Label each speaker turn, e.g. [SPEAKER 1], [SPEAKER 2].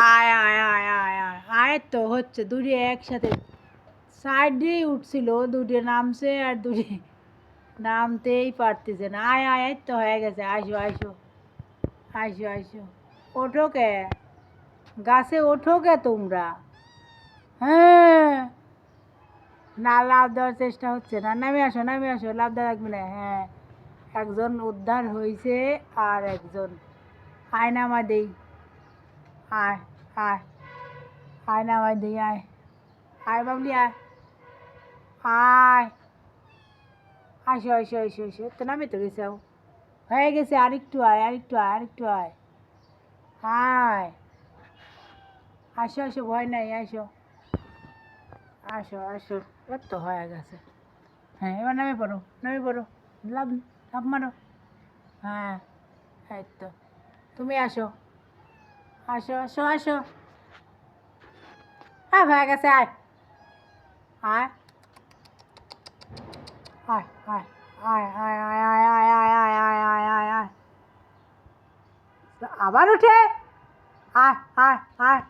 [SPEAKER 1] আয় আয় আয় আয় আয় আয় তো হচ্ছে দুটি একসাথে সাইড দিয়েই উঠছিল, দুটি নামছে আর দুটি নামতেই পারতেছে না। আয় আয় তো হয়ে গেছে। আসো আসো আসো আসো, ওঠো কে, গাছে ওঠো কে তোমরা? হ্যাঁ, না লাভ দেওয়ার চেষ্টা হচ্ছে না। নামে আসো নামে আসো, লাভ দেওয়া লাগবে না। হ্যাঁ, একজন উদ্ধার হয়েছে আর একজন। আয় নামা দেই, আয় আয় আয় নামাই দেই, আয় আয় বাবলি আয় আয়, আসো আসো আসো আসো, তো নামে তো গেছে, হয়ে গেছে। আরেকটু আয় আরেকটু আয় আরেকটু আয়, আয় আসো আসো, ভয় নাই, আসো আসো আসো, এর তো হয়ে গেছে। হ্যাঁ, এবার নামে পড়ো নামে পড়ো, লাভ লাভ মারো। হ্যাঁ, এই তো, তুমি আসো আসো আসো আসো, হ্যাঁ হয়ে গেছে। আয় আয় আয় আয় আয় আয় আয় আয় আয় আয় আয় আয় আয় আয় আয়, আবার উঠে, আয় আয় আয়